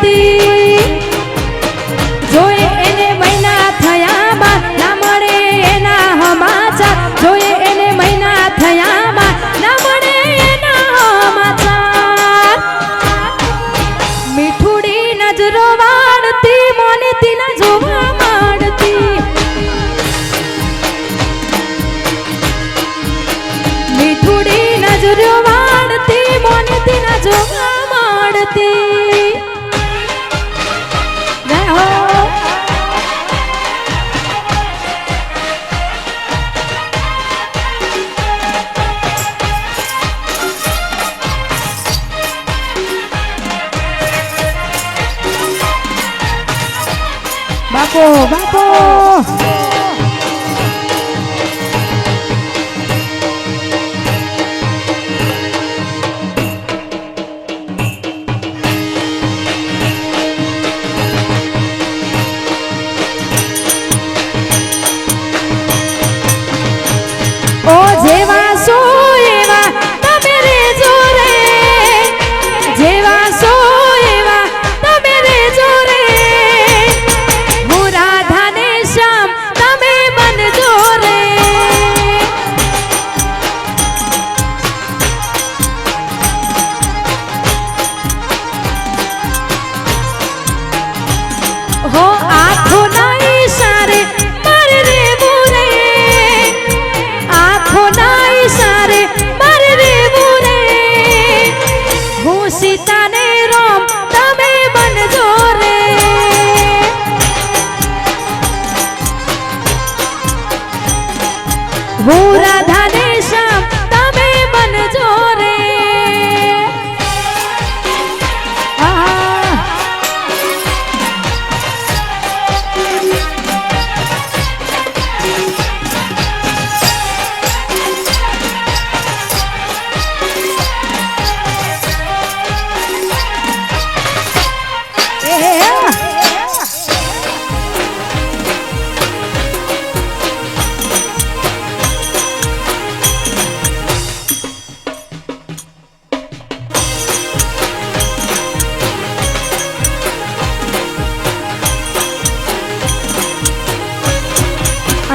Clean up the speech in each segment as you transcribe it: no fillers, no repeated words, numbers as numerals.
પડતી જોએ એને મહિના થયા બાદ ના મળે એના સમાચાર જોએ એને મહિના થયા બાદ ના મળે એના સમાચાર મીઠુડી નજરો વાળતી મોનીતી ના જોવા માંડતી મીઠુડી નજરો વાળતી મોનીતી ના જોવા માંડતી બાપો બાપો ઓ જેવા સો એવા તમે રેજો રે જેવા સો એવા તમે રેજો રે હું રાધા ને શ્યામ તમે બનજો રે હો આંખો ના ઈશારે મારે રેવું રે આંખો ના ઈશારે મારે રેવું રે હું સીતા ને રામ તમે બનજો રે હું રાધા ને શ્યામ તમે બનજો રે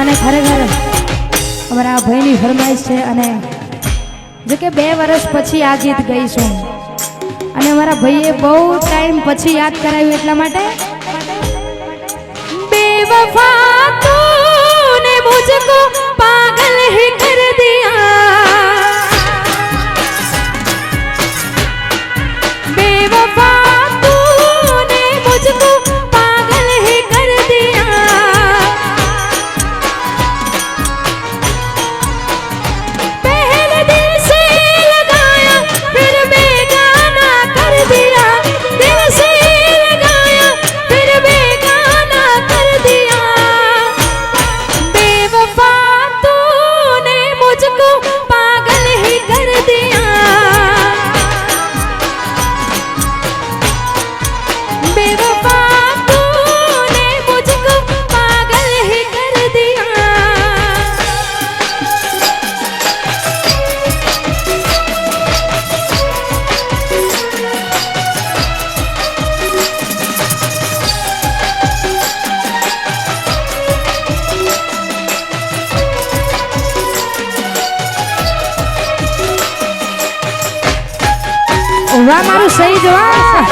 અને ખરેખર અમારા ભાઈની ફરમાઈશ છે અને જો કે 2 વર્ષ પછી આ ગીત ગઈશું અને અમારા ભાઈએ બહુ ટાઈમ પછી યાદ કરાવ્યું એટલા માટે બેવફા તૂને મુझको પાગલ હી કર દિયા બેવફા તૂને મુझको પાગલ હી કર દિયા पहले दिल से लगाया फिर बेगाना कर दिया दिल से लगाया फिर बेगाना कर दिया बेवफा तूने मुझको पागल ही कर दिया बेवफा तूने मुझको पागल ही कर दिया વાહ મારું સહી જવાબ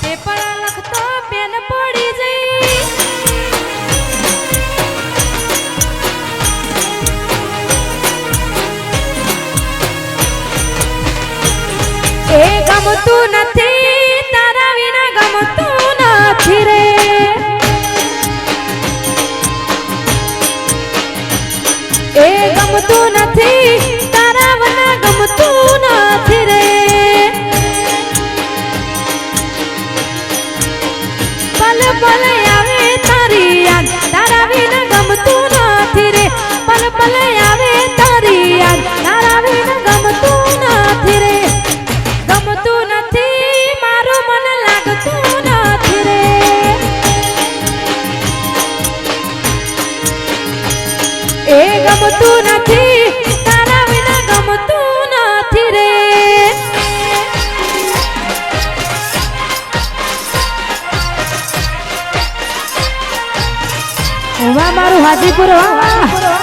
પેપર લખતો પેન પડી જઈ એ ગમતું નથી તારા વિના ગમતું નથી રે એ ગમતું નથી તારા વિના ગમતું નથી રે પલ પલ આવે તારી યાદ એ ગમતું નથી તારા વિના ગમતું નથી રે વાહ મારું હાજીપુર વાહ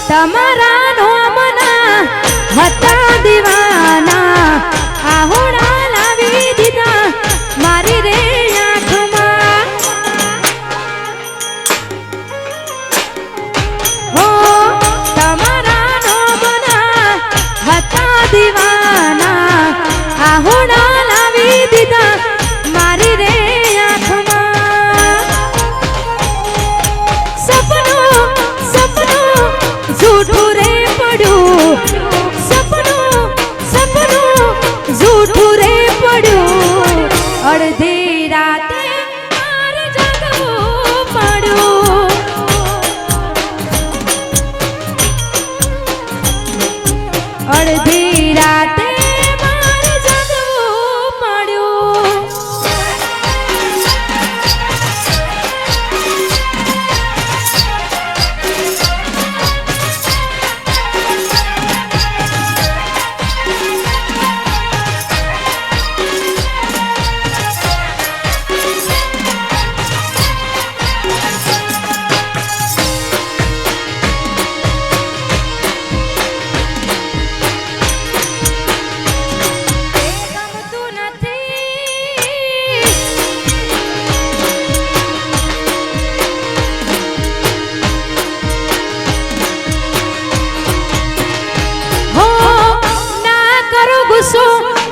તમારા નોમના હતા દીવાના આહોડા લાવી દીધા મારી રે આંખમાં હો તમારા નોમના હતા દીવાના આહોડા લાવી દીધા મારી રે આંખમાં સપનું झूठू रे पड़ू सपनों सपनों झूठू रे पड़ू अड़धी राते मार जागવું પડ્યું અડધી રાતે માર જાગવું પડ્યું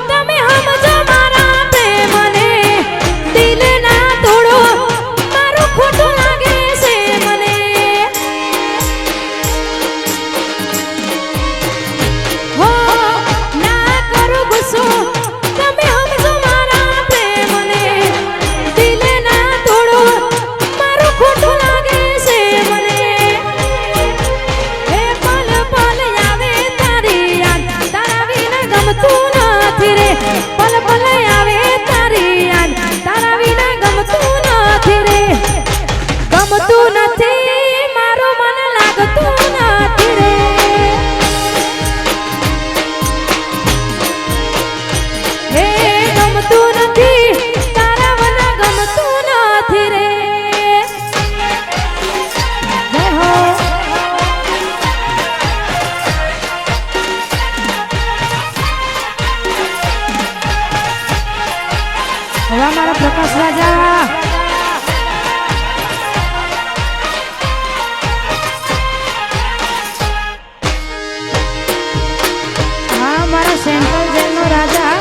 તમે સમજો મારા પ્રેમને દિલ ના તોડો મારું ખોટું લાગે છે મને હો ના કરો ગુસ્સો તમે સમજો મારા પ્રેમને દિલ ના તોડો મારું ખોટું લાગે છે મને હે પલ પલ આવે તારી યાદ તારા વિના ગમતું રે પલ પલ આવે તારી યાદ તારા વિના ગમતું નથી રે ગમતું નથી મારું મન લાગતું નથી રે હે ગમતું નથી તારા વિના ગમતું નથી રે જય હો હવે મારા પ્રકાશ રાજા હા મારા સેન્ટ્રલ જેલનો રાજા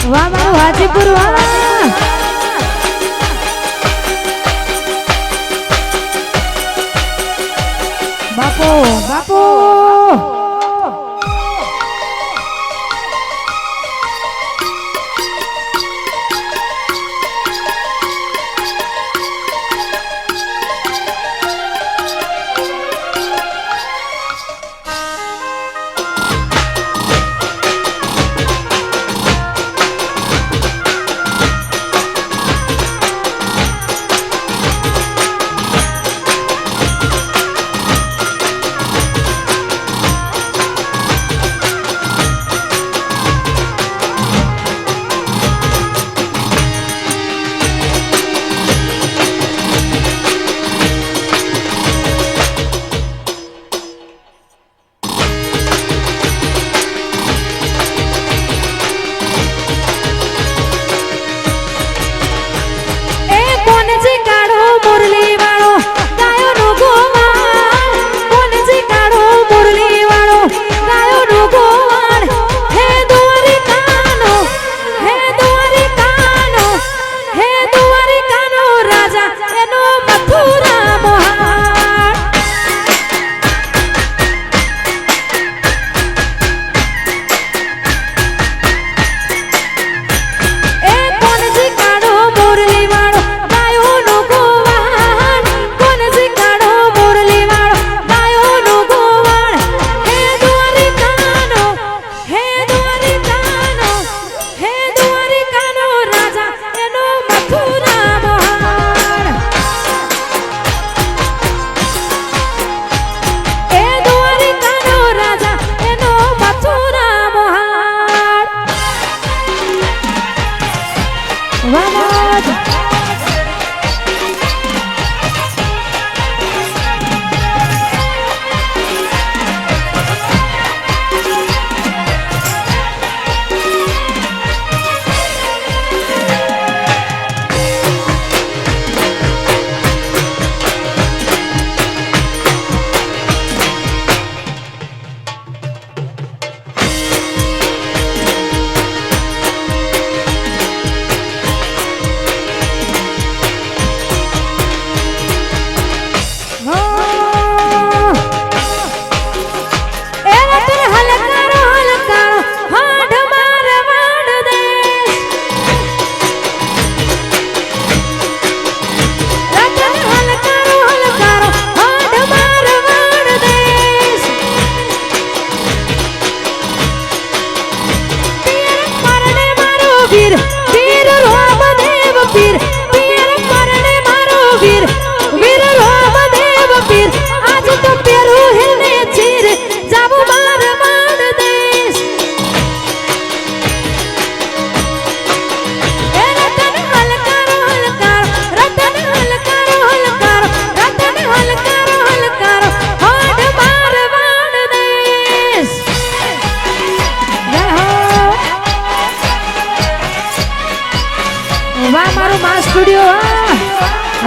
વાહ મારું હાજીપુર વાહ બાપો બાપો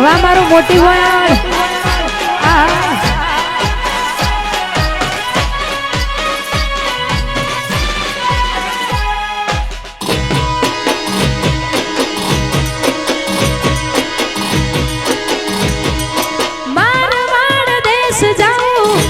વાહ મારું મોટી વયાળ મારવાડ દેશ જાઉં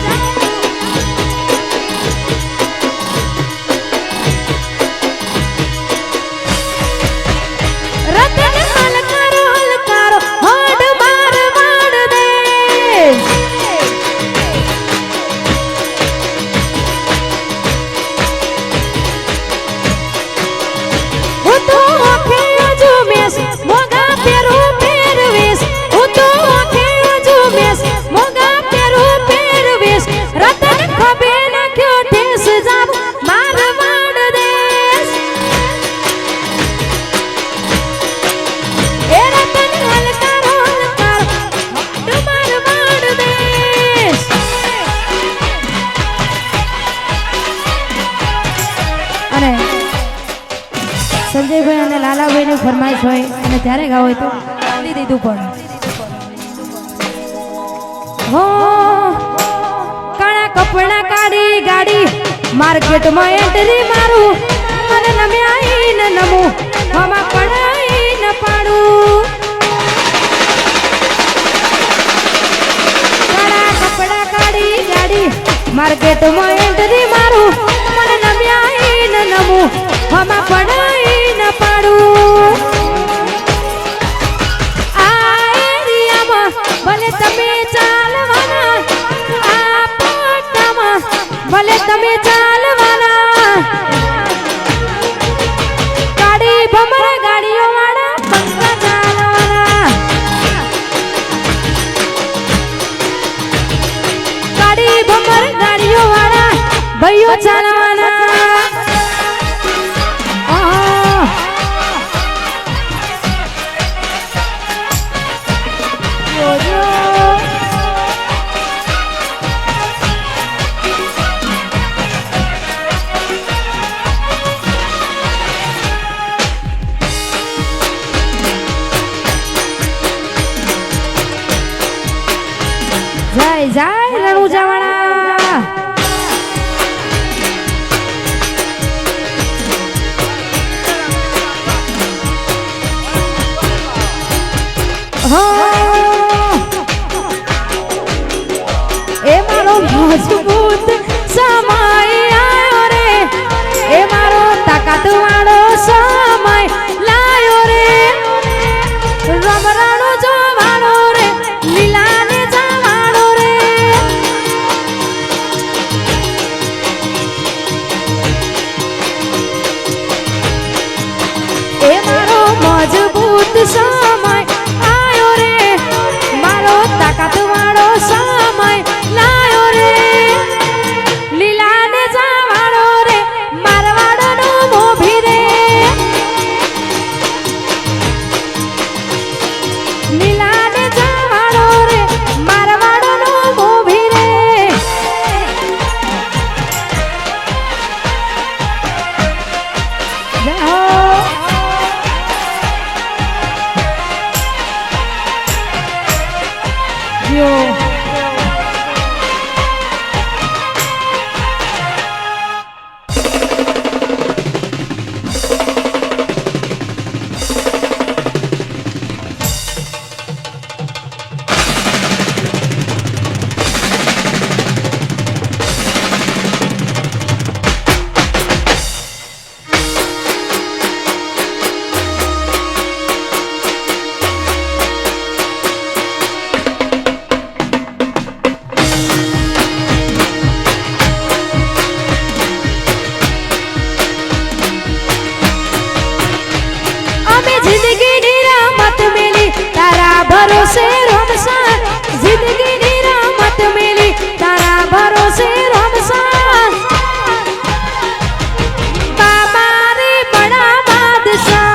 રતન હલકારો હલકારો હોડ મારવાડ દેશ હું તો આંખે અજુમેશ મોગા પેરું પહેરવીશ હું તો આંખે અજુમેશ મોગા પેરું પહેરવીશ રતન ખભે નાખ્યો ઠેસ જાવું મારવાડ દેશ એ રતન હલકારો હલકારો હોડ મારવાડ દેશ અને સંજયભાઈ અને લાલાભાઈની ફરમાઈશ હોય અને ત્યારે ગાવ હોય તો ગાલી દીધું પણ હો કાળા કપડા કાઢી ગાડી માર્કેટમાં એન્ટ્રી મારું મને નમ્યાઈ ન નમું હમા પડાઈ ન પાડું કાળા કપડા કાઢી ગાડી માર્કેટમાં એન્ટ્રી મારું મને નમ્યાઈ ન નમું હમા પડાઈ ન પાડું આ એરિયામાં ભલે તમે ચાલવાના આ પટ્ટામાં ભલે તમે ચાલવાના ગાડી ભમર ગાડીઓ વાળા પંખા ચાલવાના ગાડી ભમર ગાડીઓ વાળા ભાઈઓ ચાલવાના જય જય રણુજાવાળા હો એ મારો મજબૂત સમય આયો રે એ મારો તાકાત વાળો સમય લાયો રે રમરાણો જોવાળો રે લીલાને જવાળો રે એ મારો મજબૂત સમય આયો રે મારો તાકાત વાળો સમય લાયો રે લીલાને જવાળો રે મારવાડનો મોભી રે લીલાને જવાળો રે મારવાડનો મોભી રે જય હો જીઓ जिंदगी रमत मिली तारा भरोसे रमसान जिंदगी रमत मिली तारा भरोसे रमसान बाबा रे बड़ा बादशाह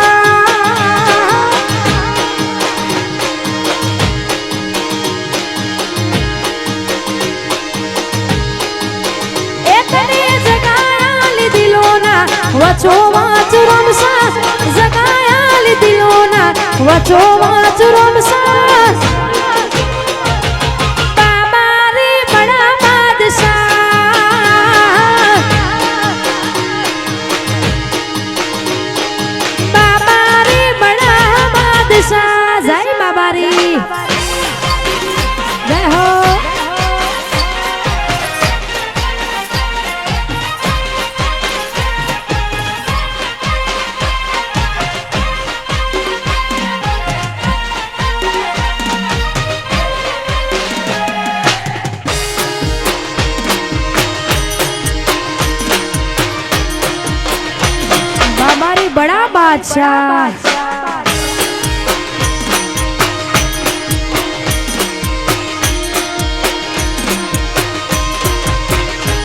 एकने जगाया दिलोना वचो वाच रमसान जगाया दिलोना वचो वाच रमसान બાદશાહ